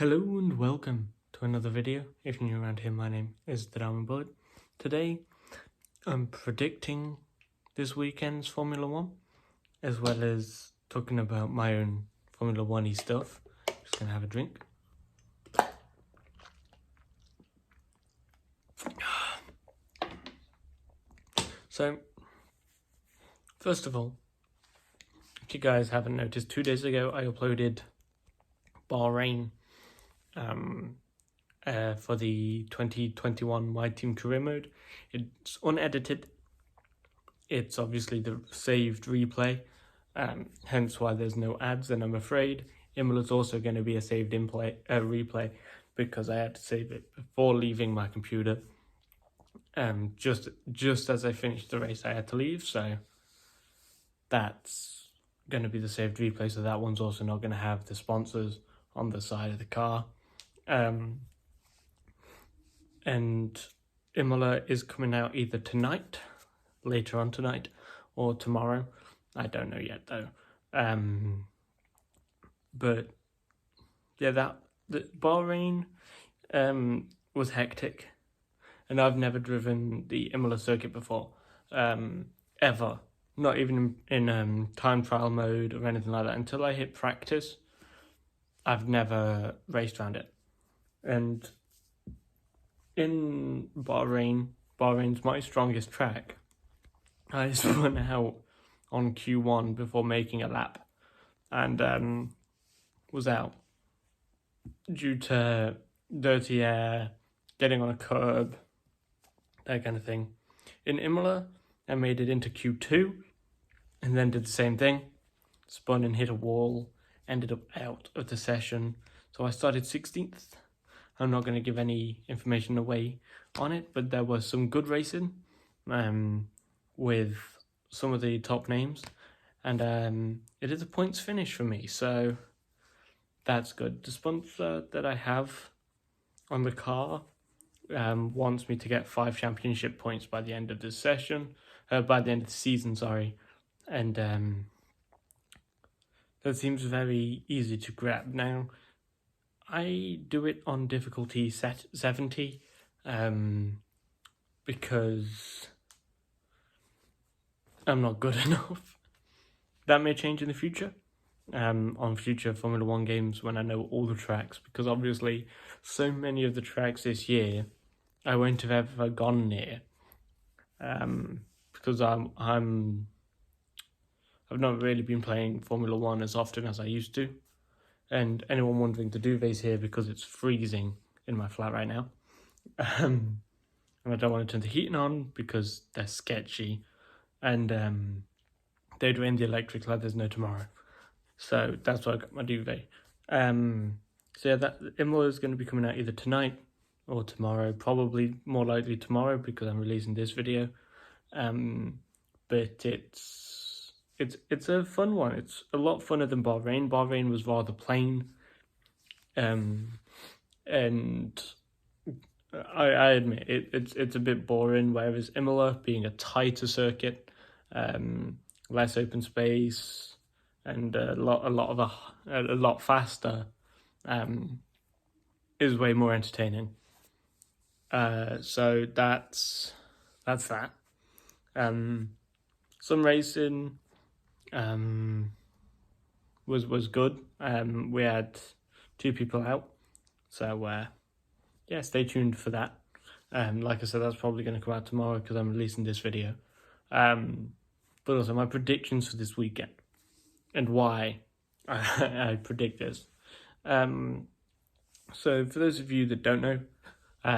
Hello and welcome to another video. If you're new around here, my name is Dabi. Today I'm predicting this weekend's Formula 1 as well as talking about my own Formula 1-y stuff. Just gonna have a drink. So, first of all, if you guys haven't noticed, 2 days ago I uploaded Bahrain for the 2021 My Team Career Mode. It's unedited. It's obviously the saved replay, hence why there's no ads, and I'm afraid Imola's also going to be a saved replay because I had to save it before leaving my computer. Just as I finished the race, I had to leave, so that's going to be the saved replay. So that one's also not going to have the sponsors on the side of the car. And Imola is coming out either tonight, later on tonight, or tomorrow. I don't know yet though. But yeah, the Bahrain was hectic, and I've never driven the Imola circuit before, ever. Not even in time trial mode or anything like that. Until I hit practice, I've never raced around it. And in Bahrain's my strongest track, I spun out on Q1 before making a lap, and was out due to dirty air, getting on a curb, that kind of thing. In Imola, I made it into Q2, and then did the same thing, spun and hit a wall, ended up out of the session. So I started 16th. I'm not going to give any information away on it, but there was some good racing with some of the top names, and it is a points finish for me, so that's good. The sponsor that I have on the car wants me to get 5 championship points by the end of this session, by the end of the season, sorry, and that seems very easy to grab. Now, I do it on difficulty 70 because I'm not good enough. That may change in the future, on future Formula 1 games when I know all the tracks, because obviously so many of the tracks this year I won't have ever gone near, because I've not really been playing Formula 1 as often as I used to. And anyone wondering, the duvet's here because it's freezing in my flat right now. And I don't want to turn the heating on because they're sketchy. And they'd rain the electric like there's no tomorrow. So that's why I got my duvet. So yeah, that Imola is going to be coming out either tonight or tomorrow. Probably more likely tomorrow because I'm releasing this video. But it's a fun one. It's a lot funner than Bahrain. Bahrain was rather plain, and I admit it's a bit boring. Whereas Imola, being a tighter circuit, less open space, and a lot faster, is way more entertaining. So that's that. Some racing was good. We had 2 people out, so yeah, stay tuned for that. Like I said, that's probably going to come out tomorrow because I'm releasing this video. But also my predictions for this weekend and why I predict this. So for those of you that don't know,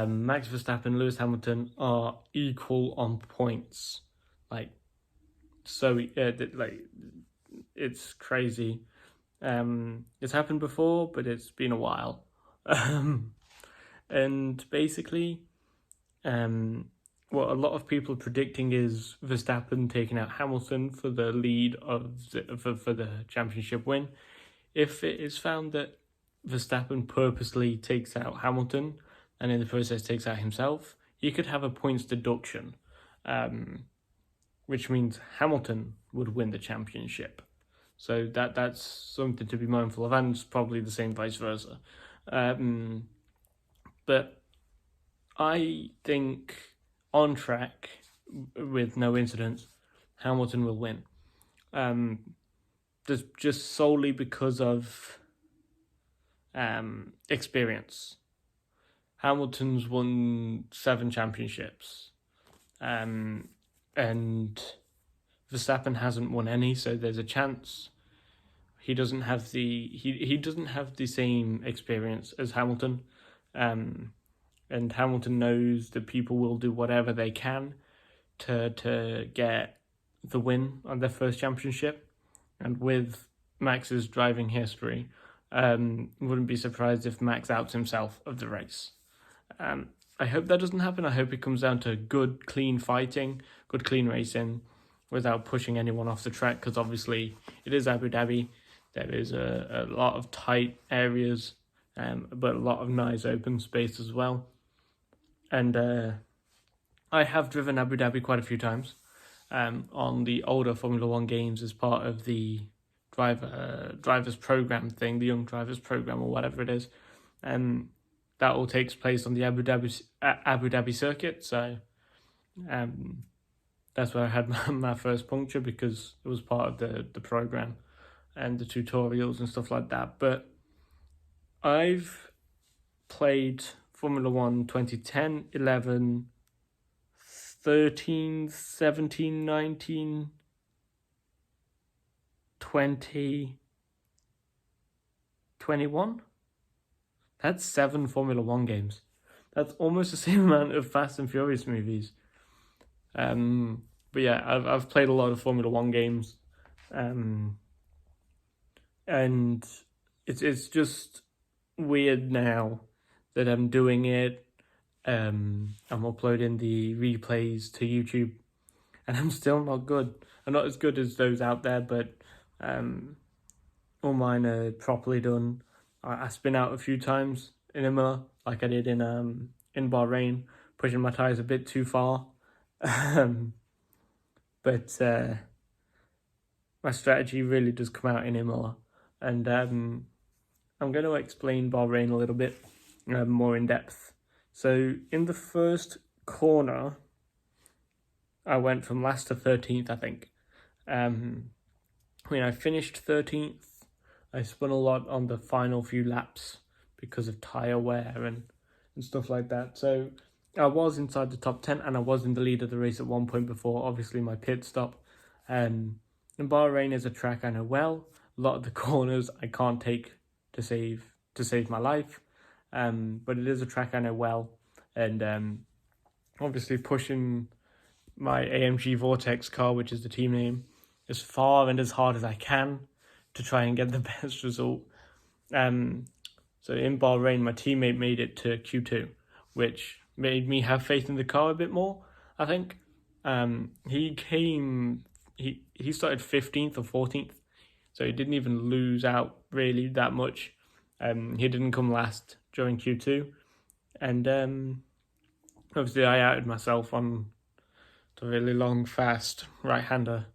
Max Verstappen and Lewis Hamilton are equal on points. So it's crazy. It's happened before, but it's been a while. And basically, what a lot of people are predicting is Verstappen taking out Hamilton for the lead for the championship win. If it is found that Verstappen purposely takes out Hamilton and in the process takes out himself, he could have a points deduction, which means Hamilton would win the championship. So that's something to be mindful of, and it's probably the same vice versa. But I think on track, with no incidents, Hamilton will win. Just solely because of experience. Hamilton's won 7 championships, and Verstappen hasn't won any, so there's a chance he doesn't have he doesn't have the same experience as Hamilton, and Hamilton knows that people will do whatever they can to get the win on their first championship, and with Max's driving history, wouldn't be surprised if Max outs himself of the race. I hope that doesn't happen. I hope it comes down to good, clean fighting, good, clean racing, without pushing anyone off the track, because obviously it is Abu Dhabi. There is a lot of tight areas, but a lot of nice open space as well. And I have driven Abu Dhabi quite a few times on the older Formula One games as part of the drivers program thing, the Young Drivers program or whatever it is. That all takes place on the Abu Dhabi circuit. So that's where I had my first puncture, because it was part of the program and the tutorials and stuff like that. But I've played Formula 1 2010, 11, 13, 17, 19, 20, 21. That's 7 Formula 1 games. That's almost the same amount of Fast and Furious movies. But yeah, I've played a lot of Formula 1 games. And it's just weird now that I'm doing it. I'm uploading the replays to YouTube, and I'm still not good. I'm not as good as those out there, but all mine are properly done. I spin out a few times in Imola, like I did in Bahrain, pushing my tyres a bit too far. But my strategy really does come out in Imola, and I'm going to explain Bahrain a little bit more in depth. So in the first corner, I went from last to 13th, I think. I finished 13th. I spun a lot on the final few laps because of tyre wear and stuff like that. So I was inside the top 10, and I was in the lead of the race at one point before, obviously, my pit stop. And Bahrain is a track I know well. A lot of the corners I can't take to save my life. But it is a track I know well. And obviously pushing my AMG Vortex car, which is the team name, as far and as hard as I can to try and get the best result. So in Bahrain, my teammate made it to Q2, which made me have faith in the car a bit more, I think. He started 15th or 14th, so he didn't even lose out really that much. He didn't come last during Q2, and obviously I outed myself on the really long, fast right-hander.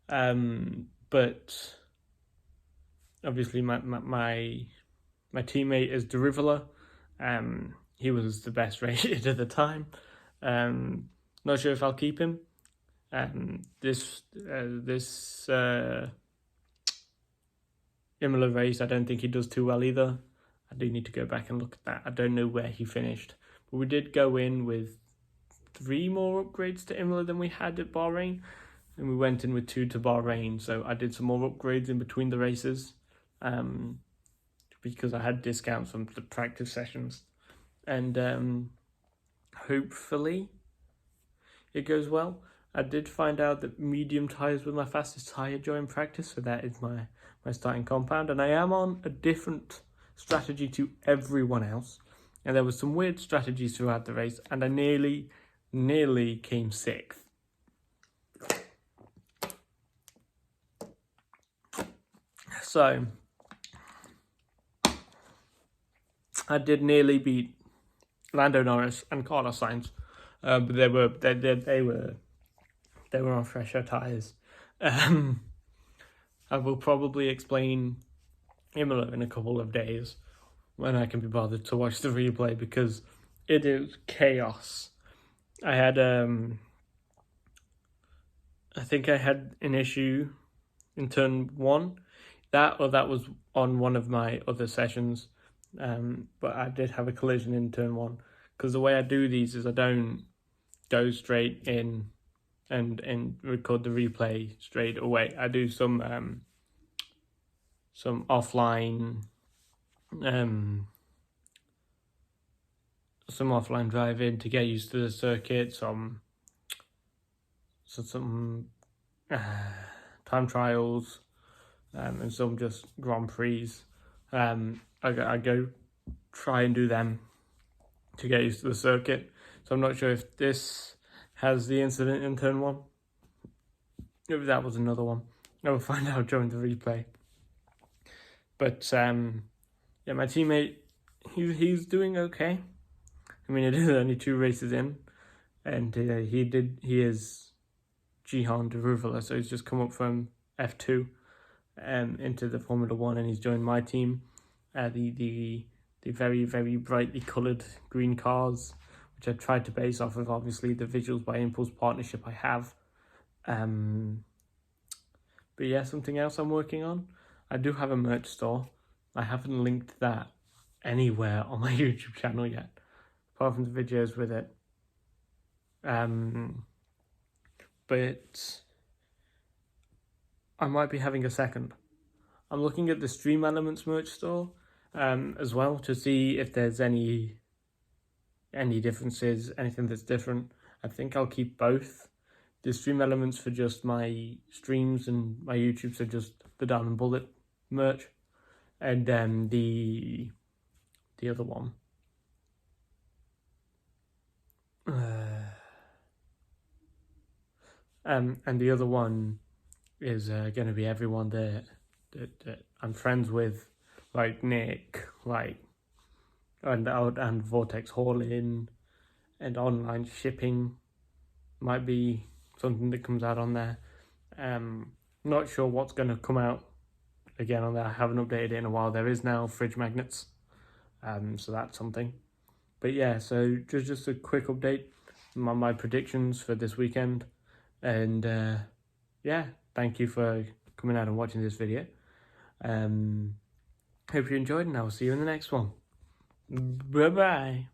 But obviously my teammate is Derivola. He was the best rated at the time. Not sure if I'll keep him. This Imola race, I don't think he does too well either. I do need to go back and look at that. I don't know where he finished, but we did go in with 3 more upgrades to Imola than we had at Bahrain, and we went in with 2 to Bahrain. So I did some more upgrades in between the races, because I had discounts from the practice sessions, and hopefully it goes well. I did find out that medium tyres were my fastest tyre during practice, so that is my starting compound, and I am on a different strategy to everyone else, and there was some weird strategies throughout the race, and I nearly came 6th. So I did nearly beat Lando Norris and Carlos Sainz, but they were on fresher tyres. I will probably explain Imola in a couple of days, when I can be bothered to watch the replay, because it is chaos. I had I think I had an issue in turn 1. That was on one of my other sessions, but I did have a collision in turn 1, because the way I do these is I don't go straight in and record the replay straight away. I do some offline driving to get used to the circuit, some time trials, and some just Grand Prix. I go try and do them to get used to the circuit. So I'm not sure if this has the incident in turn 1. If that was another one, I will find out during the replay. But yeah, my teammate, he's doing okay. I mean, it is only 2 races in, and he is Jihan Deruvula, so he's just come up from F2 into the Formula 1, and he's joined my team, the very, very brightly coloured green cars, which I tried to base off of, obviously, the Visuals by Impulse partnership I have. But yeah, something else I'm working on. I do have a merch store. I haven't linked that anywhere on my YouTube channel yet, apart from the videos with it. But I might be having a second. I'm looking at the Stream Elements merch store as well, to see if there's any differences, anything that's different. I think I'll keep both. The Stream Elements for just my streams and my YouTube, so just the Diamond Bullet merch, and then the other one. And the other one is going to be everyone that I'm friends with, like Nick, and Vortex Hauling, and online shipping might be something that comes out on there. Not sure what's going to come out again on there. I haven't updated it in a while. There is now fridge magnets, so that's something. But yeah, so just a quick update on my predictions for this weekend. And yeah, thank you for coming out and watching this video. Hope you enjoyed, and I will see you in the next one. Bye bye.